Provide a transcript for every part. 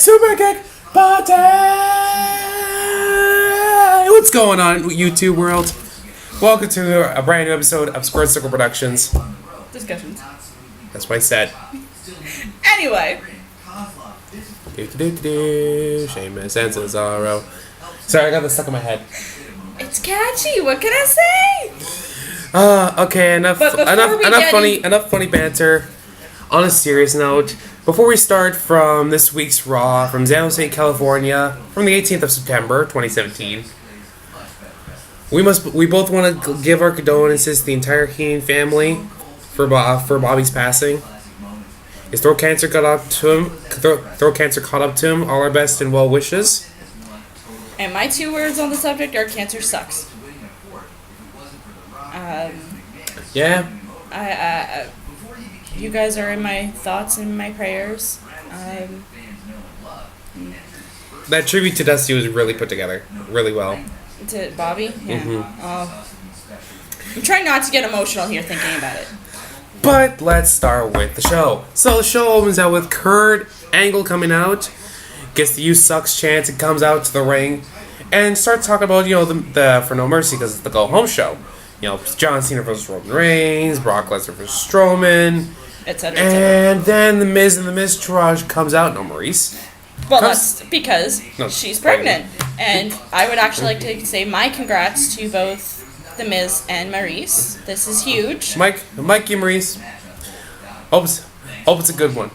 Super Kick Party! What's going on, YouTube world? Welcome to a brand new episode of Squared Circle Productions. Discussions. That's what I said. Anyway. Sheamus and Cesaro. Sorry, I got this stuck in my head. It's catchy. What can I say? Okay, enough funny banter. On a serious note, before we start from this week's Raw from San Jose, California, from the 18th of September, 2017, we both want to give our condolences to the entire Heenan family for Bobby's passing. His throat cancer caught up to him. All our best and well wishes. And my 2 words on the subject are cancer sucks. Yeah. You guys are in my thoughts and my prayers. That tribute to Dusty was really put together, really well. To Bobby? Yeah. Mm-hmm. I'm trying not to get emotional here thinking about it. But let's start with the show. So the show opens out with Kurt Angle coming out, gets the "You Sucks" chance, and comes out to the ring, and starts talking about the For No Mercy because it's the go home show. John Cena versus Roman Reigns, Brock Lesnar versus Strowman, etc. And then the Miz and the Miztourage comes out. No, Maurice. Well, that's because she's pregnant. And I would actually like to say my congrats to both The Miz and Maurice. This is huge. Mikey Maurice. Hope it's a good one.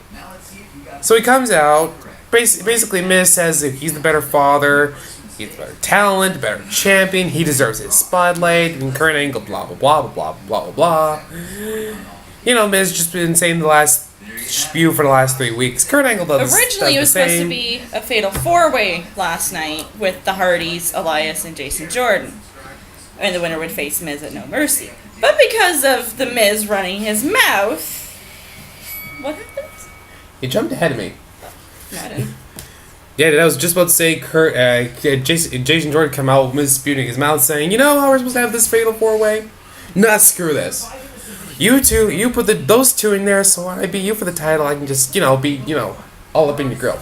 So he comes out. Basically, Miz says that he's the better father, he's the better talent, better champion, he deserves his spotlight, and Kurt Angle, blah, blah, blah, blah, blah, blah, blah. Miz just been saying the last spew for the last 3 weeks. Kurt Angle does Originally, it was the same. supposed to be a fatal 4-way last night with the Hardys, Elias, and Jason Jordan. And the winner would face Miz at No Mercy. But because of the Miz running his mouth, what happens? You jumped ahead of me. No, I didn't. Yeah, I was just about to say Jason Jordan come out with Miz spewing his mouth saying, how we're supposed to have this fatal 4-way? Nah, screw this. You two, you put those two in there, so when I beat you for the title, I can just, be, all up in your grill.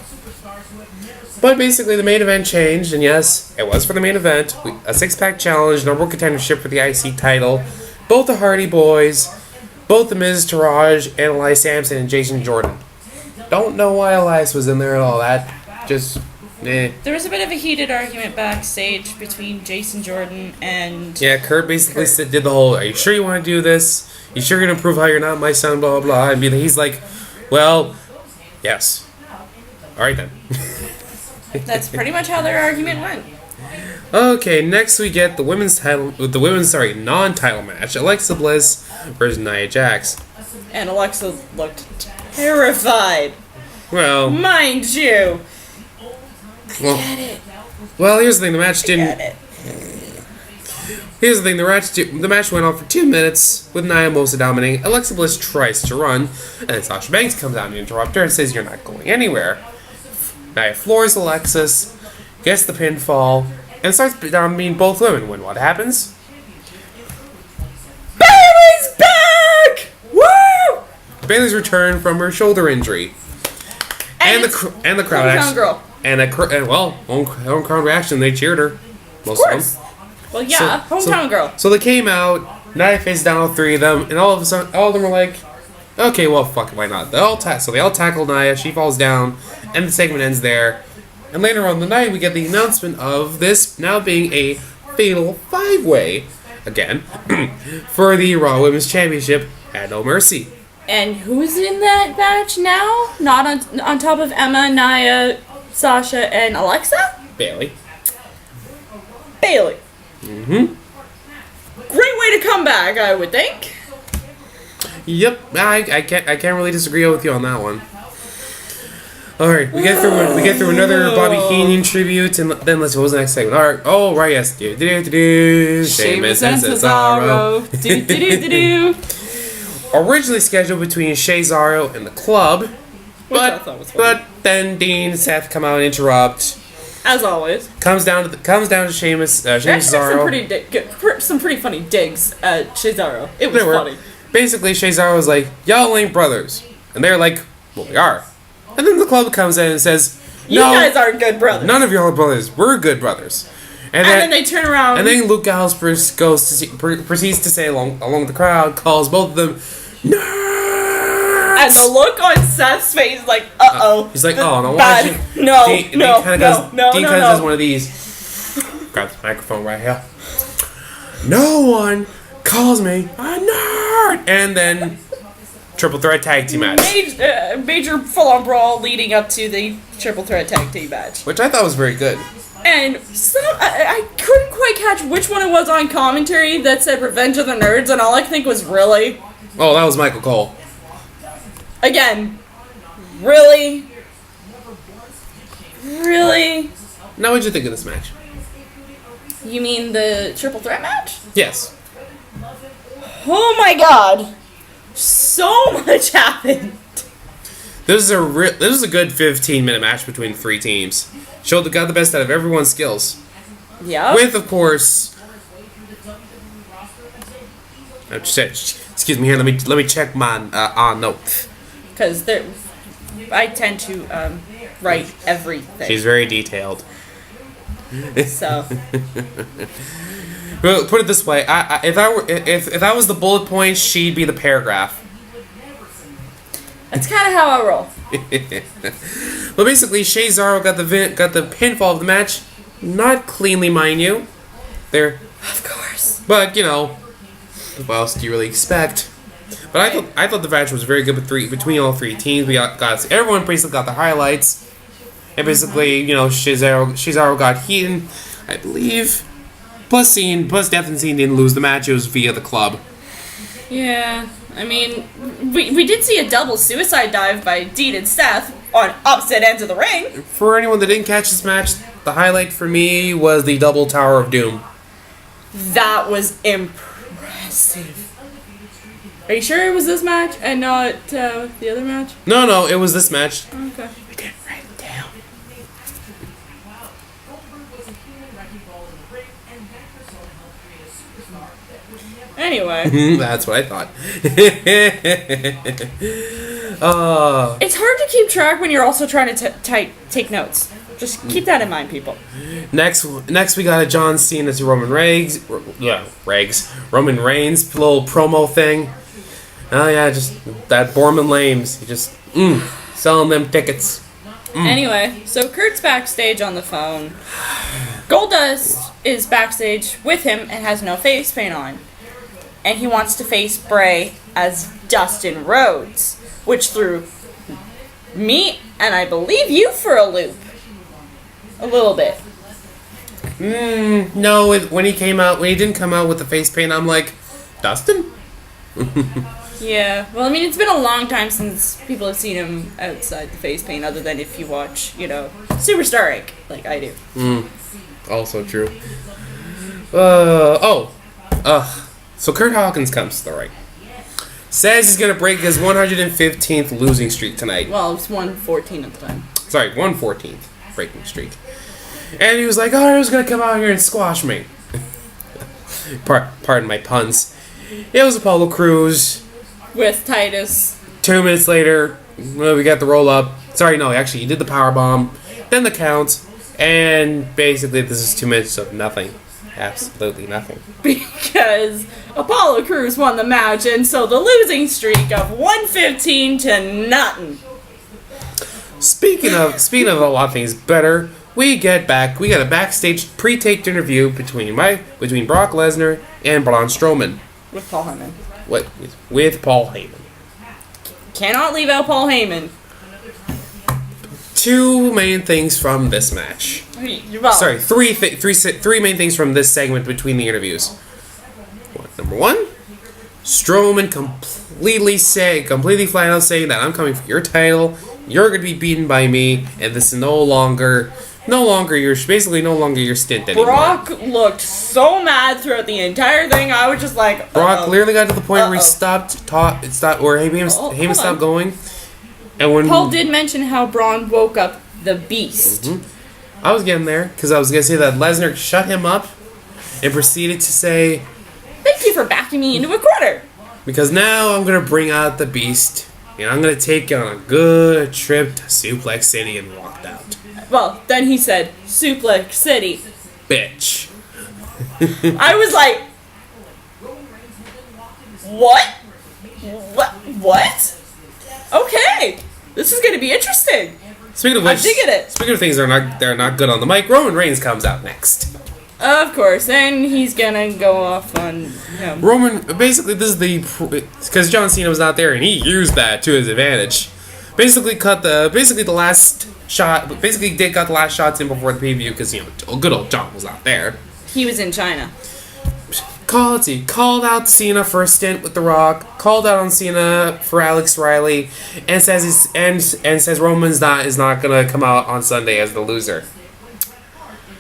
But basically, the main event changed, and yes, it was for the main event. A 6-pack challenge, number 1 contendership for the IC title. Both the Hardy Boys, both the Miztourage, and Elias Sampson and Jason Jordan. Don't know why Elias was in there at all. That just, eh. There was a bit of a heated argument backstage between Jason Jordan and... Yeah, Kurt basically did the whole, are you sure you want to do this? You sure you're going to prove how you're not my son, blah, blah, blah. And he's like, well, yes. Alright then. That's pretty much how their argument went. Okay, next we get the non-title match. Alexa Bliss versus Nia Jax. And Alexa looked terrified. Well, mind you. Get it. Well, here's the thing. The match didn't. Here's the thing. The match went on for 2 minutes with Nia mostly dominating. Alexa Bliss tries to run, and then Sasha Banks comes out and interrupts her and says, "You're not going anywhere." Nia floors Alexis, gets the pinfall, and starts dominating both women. When what happens? Bayley's back! Woo! Bayley's returned from her shoulder injury, and the crowd actually. Girl. Home crowd reaction. They cheered her. Most of them. Well, yeah, hometown girl. So they came out. Nia faces down all 3 of them, and all of a sudden, all of them were like, "Okay, well, fuck it, why not?" They all tackle Nia. She falls down, and the segment ends there. And later on the night, we get the announcement of this now being a fatal 5-way again for the Raw Women's Championship at No Mercy. And who's in that match now? Not on top of Emma, Nia, Sasha, and Alexa? Bayley. Mm-hmm. Great way to come back, I would think. Yep, I can't really disagree with you on that one. All right, we get through another Bobby Heenan tribute, and then let's see what was the next segment. All right, yes, Sheamus and Cesaro. Originally scheduled between Cesaro and the Club, but then Dean and Seth come out and interrupt. As always, comes down to Sheamus. Cesaro. Some pretty funny digs at Cesaro. It was funny. Basically, Cesaro was like, "Y'all ain't brothers," and they're like, "Well, we are." And then the Club comes in and says, You guys are good brothers. None of y'all are brothers. We're good brothers. And then they turn around. And then Luke Gallows proceeds to say along with the crowd, calls both of them nerds. And the look on Seth's face is like, uh-oh. He's like, oh, no, bad. No, Dean no, kind of does one of these. Grabs the microphone right here. No one calls me a nerd. And then triple threat tag team match. Major full-on brawl leading up to the triple threat tag team match. Which I thought was very good. And I couldn't quite catch which one it was on commentary that said Revenge of the Nerds, and all I could think was, really? Oh, that was Michael Cole. Again, really? Really? Now, what'd you think of this match? You mean the triple threat match? Yes. Oh my god! So much happened! This was a good 15-minute match between three teams. Showed got the best out of everyone's skills. Yeah. With, of course. Excuse me here. Let me check my notes. Because I tend to write everything. She's very detailed. So. Well, put it this way: if I was the bullet point, she'd be the paragraph. That's kind of how I roll. But basically, Cesaro got the pinfall of the match, not cleanly, mind you. There, of course. But you know, what else do you really expect? But I thought the match was very good between all three teams. We got everyone basically got the highlights, and basically Cesaro got heated, I believe. Plus Death and Cena didn't lose the match. It was via the club. Yeah. I mean, we did see a double suicide dive by Dean and Seth on opposite ends of the ring. For anyone that didn't catch this match, the highlight for me was the double Tower of Doom. That was impressive. Are you sure it was this match and not the other match? No, it was this match. Okay. I didn't write it down. Anyway. That's what I thought. It's hard to keep track when you're also trying to take notes. Just keep that in mind, people. Next we got a John Cena to Roman Reigns. Roman Reigns little promo thing. Oh yeah, just that Borman Lames. He just selling them tickets. Anyway, so Kurt's backstage on the phone. Goldust is backstage with him and has no face paint on. And he wants to face Bray as Dustin Rhodes, which threw me, and I believe you, for a loop. A little bit. No, when he didn't come out with the face paint, I'm like, Dustin? Yeah, well, I mean, it's been a long time since people have seen him outside the face paint, other than if you watch, Superstar Inc., like I do. Also true. So Kurt Hawkins comes to the ring. Says he's going to break his 115th losing streak tonight. Well, it was 114 at the time. Sorry, 114th breaking streak. And he was like, oh, he was going to come out here and squash me. Pardon my puns. It was Apollo Crews. With Titus. 2 minutes later, we got the roll up. Sorry, no, actually, he did the power bomb. Then the count. And basically, this is 2 minutes of nothing. Absolutely nothing. Because Apollo Crews won the match, and so the losing streak of 115 to nothing. Speaking of a lot of things better, we got a backstage pre-taped interview between Brock Lesnar and Braun Strowman. With Paul Heyman. With Paul Heyman. Cannot leave out Paul Heyman. Two main things from this match. Well, Sorry, three main things from this segment between the interviews. Number one, Strowman completely flat out saying that I'm coming for your title. You're going to be beaten by me, and this is no longer your stint anymore. Brock looked so mad throughout the entire thing. I was just like, Brock clearly got to the point where he stopped, or Heyman stopped going. And when Paul did mention how Braun woke up the beast. Mm-hmm. I was getting there because I was going to say that Lesnar shut him up and proceeded to say, "Thank you for backing me into a corner." Because now I'm going to bring out the beast and I'm gonna take you on a good trip to Suplex City, and walked out. Well, then he said, Suplex City. Bitch. I was like, what? What? Okay, this is gonna be interesting. Speaking of which, I'm digging it. Speaking of things that are not good on the mic, Roman Reigns comes out next. Of course, then he's gonna go off on him. Roman, basically, this is because John Cena was not there, and he used that to his advantage. Basically, got the last shot. Basically, got the last shots in before the preview because good old John was not there. He was in China. Called out Cena for a stint with The Rock. Called out on Cena for Alex Riley, and says says Roman's is not gonna come out on Sunday as the loser.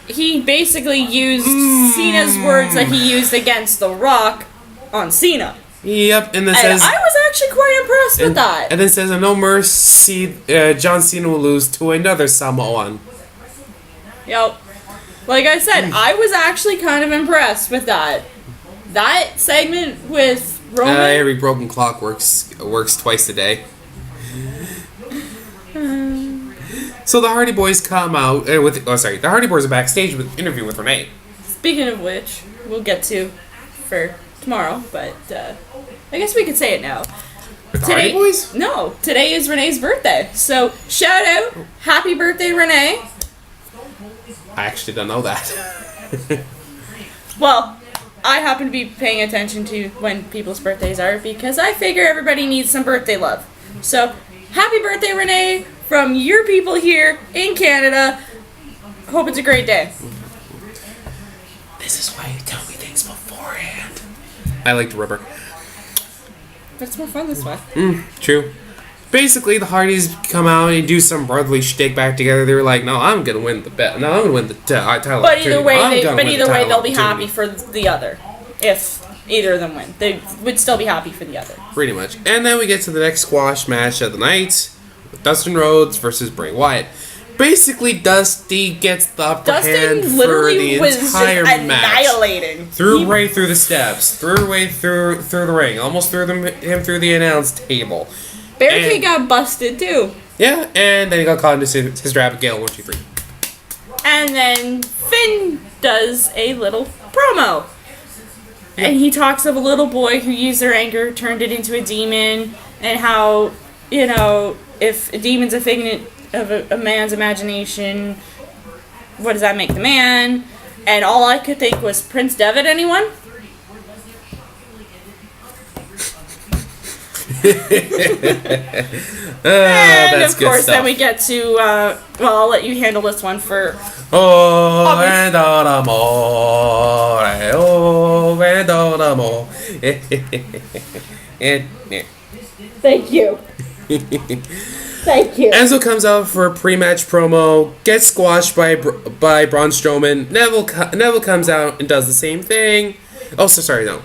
He basically used Cena's words that he used against The Rock on Cena. Yep, and then And says I was actually quite impressed with that. And then says, "No mercy, John Cena will lose to another Samoan." Yep. Like I said, I was actually kind of impressed with that. That segment with Roman. Every broken clock works twice a day. So the Hardy Boys come out the Hardy Boys are backstage with interview with Renee. Speaking of which, we'll get to for tomorrow, but I guess we could say it now. With the Hardy Boys? No, today is Renee's birthday. So shout out, happy birthday, Renee. I actually don't know that. Well, I happen to be paying attention to when people's birthdays are because I figure everybody needs some birthday love. So, happy birthday, Renee, from your people here in Canada. Hope it's a great day. This is why you tell me things beforehand. I like the rubber. But it's more fun this way. True. Basically, the Hardys come out and do some brotherly shtick back together. They were like, "No, I'm gonna win the bet. No, I'm gonna win the title." But either way, they'll be opportunity." happy for the other. If either of them win, they would still be happy for the other. Pretty much. And then we get to the next squash match of the night with Dustin Rhodes versus Bray Wyatt. Basically, Dusty gets the upper hand Dustin for literally the was just entire match. annihilating. Threw Ray through the steps, threw Ray through the ring, almost threw him through the announce table. Barricade got busted too. Yeah, and then he got caught into his trap. Gale 1, 2, 3. And then Finn does a little promo. And he talks of a little boy who used their anger, turned it into a demon, and how, if a demon's a figment of a man's imagination, what does that make the man? And all I could think was Prince Devitt, anyone? And that's of good course, stuff. then we get to, I'll let you handle this one for... Oh, vendo d'amore, oh, vendo d'amore. Thank you. Thank you. Enzo comes out for a pre-match promo, gets squashed by Braun Strowman. Neville comes out and does the same thing. Oh, so sorry, no.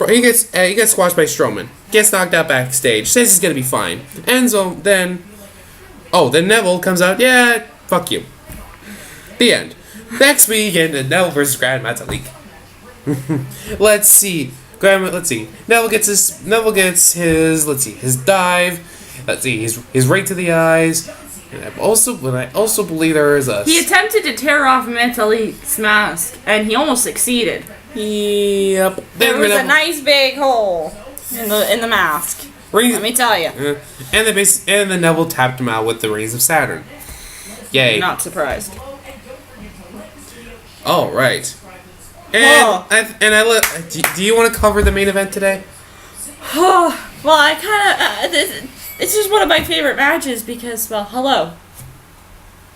He gets squashed by Strowman. Gets knocked out backstage. Says he's gonna be fine. Enzo then Neville comes out. Yeah, fuck you. The end. Next weekend, Neville versus Grand Metalik. Let's see. Neville gets his dive. Let's see. He's right to the eyes. And I also believe there is a. He attempted to tear off Metalik's mask, and he almost succeeded. Yep. There was a nice big hole in the mask. Let me tell you. And then Neville tapped him out with the Rings of Saturn. Yay! Not surprised. All right. And do you want to cover the main event today? Well, I kind of this is one of my favorite matches because, well, hello,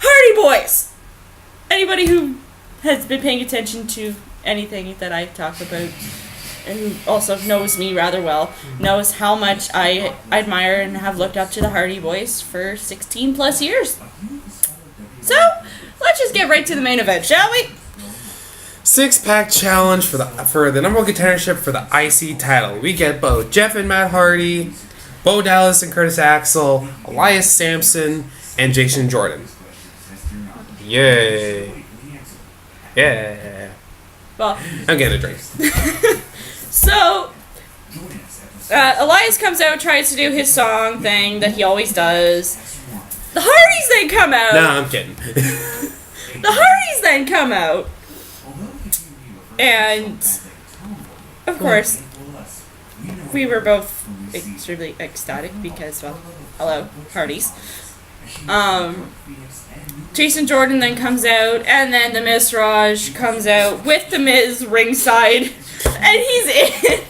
Hardy Boys. Anybody who has been paying attention to anything that I talk about and who also knows me rather well knows how much I admire and have looked up to the Hardy Boys for 16 plus years. So, let's just get right to the main event, shall we? 6-pack challenge for the number one contendership for the IC title. We get both Jeff and Matt Hardy, Bo Dallas and Curtis Axel, Elias Sampson, and Jason Jordan. Yay. Yeah. Well, I'm getting a drink. so Elias comes out, tries to do his song thing that he always does. The Hardys then come out. Nah, I'm kidding. The Hardys then come out. And, of course, we were both extremely ecstatic because, well, hello, Hardys. Jason Jordan then comes out, and then the Miz Raj comes out with the Miz ringside, and he's in.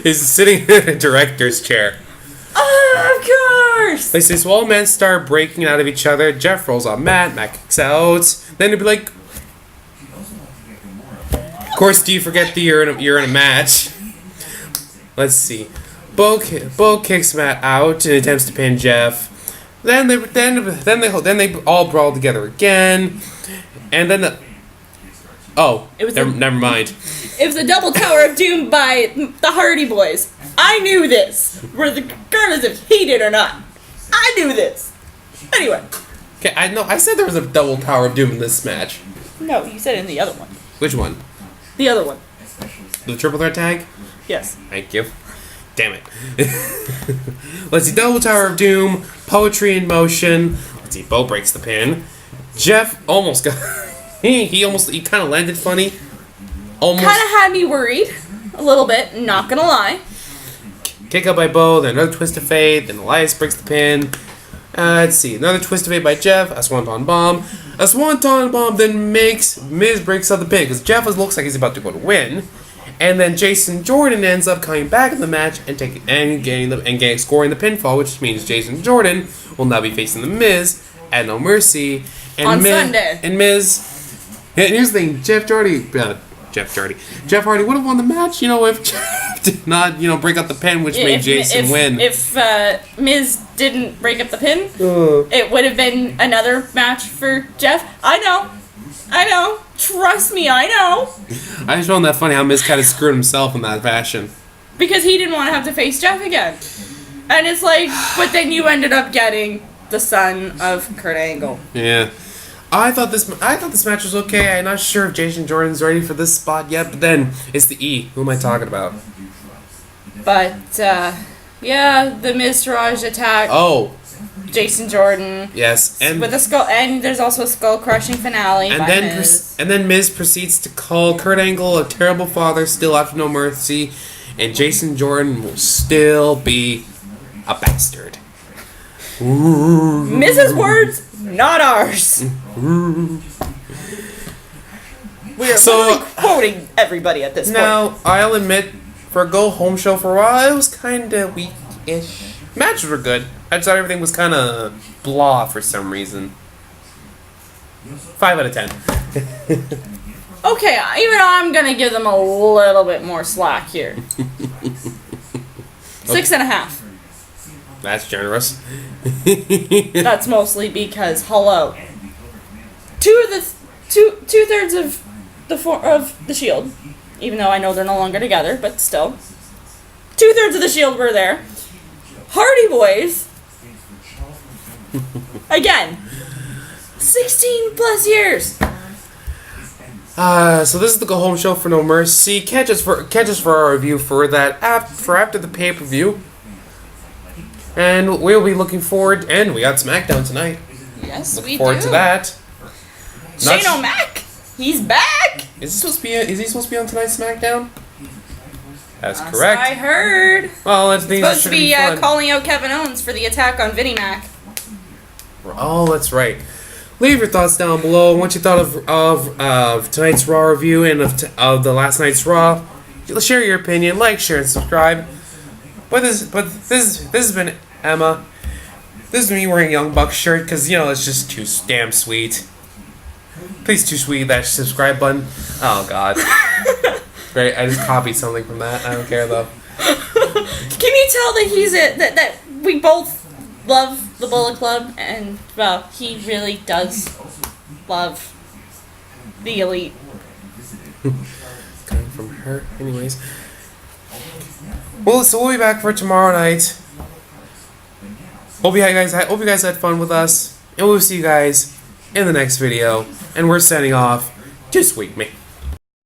He's sitting in a director's chair. Of course! They say, so all men start breaking out of each other. Jeff rolls on Matt kicks out. Then he'd be like, of course, do you forget that you're in a match? Let's see. Bo kicks Matt out and attempts to pin Jeff. Then they all brawl together again, and then never mind. It was the Double Tower of Doom by the Hardy Boys. I knew this, regardless if he did or not. I knew this. Anyway. Okay, I said there was a Double Tower of Doom in this match. No, you said it in the other one. Which one? The other one. The triple threat tag? Yes. Thank you. Damn it. Let's see. Double Tower of Doom. Poetry in motion. Let's see. Bo breaks the pin. Jeff almost got... he kind of landed funny. Almost. Kind of had me worried. A little bit. Not gonna lie. Kick out by Bo. Then another twist of fate. Then Elias breaks the pin. Let's see. Another twist of fate by Jeff. A Swanton Bomb. A Swanton Bomb then makes Miz breaks out the pin. Because Jeff looks like he's about to go to win. And then Jason Jordan ends up coming back in the match and scoring the pinfall, which means Jason Jordan will now be facing the Miz at No Mercy On Sunday. And Miz. And here's the thing: Jeff Hardy would have won the match, if Jeff did not, break up the pin, which made Jason win. If Miz didn't break up the pin, it would have been another match for Jeff. I know. Trust me, I know. I just found that funny how Miz kind of screwed himself in that fashion. Because he didn't want to have to face Jeff again. And it's like, but then you ended up getting the son of Kurt Angle. Yeah. I thought this match was okay. I'm not sure if Jason Jordan's ready for this spot yet, but then it's the E. Who am I talking about? But, yeah, the Miz Raj attack. Oh. Jason Jordan. Yes, and with a skull, and there's also a skull-crushing finale. And by then Miz. And then Miz proceeds to call Kurt Angle a terrible father, still after No Mercy, and Jason Jordan will still be a bastard. Miz's words, not ours. We are literally quoting everybody at this point. Now, I'll admit, for a go-home show for a while, it was kind of weak-ish. Matches were good. I just thought everything was kind of blah for some reason. 5 out of 10. Okay, even I'm gonna give them a little bit more slack here. 6.5. That's generous. That's mostly because two-thirds of the Shield, even though I know they're no longer together, but still, 2/3 of the Shield were there. Hardy Boys. Again, 16 plus years. So this is the go home show for No Mercy. Catch us for our review for that after the pay-per-view. And we'll be looking forward, and we got SmackDown tonight. Yes, Look we do. forward to that. Shane O'Mac, he's back. Is he supposed to be on tonight's SmackDown? That's Yes, correct. I heard. Well, that's Supposed to be calling out Kevin Owens for the attack on Vinnie Mac. Oh, that's right. Leave your thoughts down below. What you thought of tonight's Raw review and of the last night's Raw. Share your opinion. Like, share, and subscribe. But this has been Emma. This is me wearing a Young Bucks shirt because it's just too damn sweet. Please, too sweet, that subscribe button. Oh God. Great. I just copied something from that. I don't care though. Can you tell that that we both love the Bullet Club, and well, he really does love the Elite. Coming from her, anyways. Well, so we'll be back for tomorrow night. Hope you guys had fun with us, and we'll see you guys in the next video. And we're signing off. Just wait, me.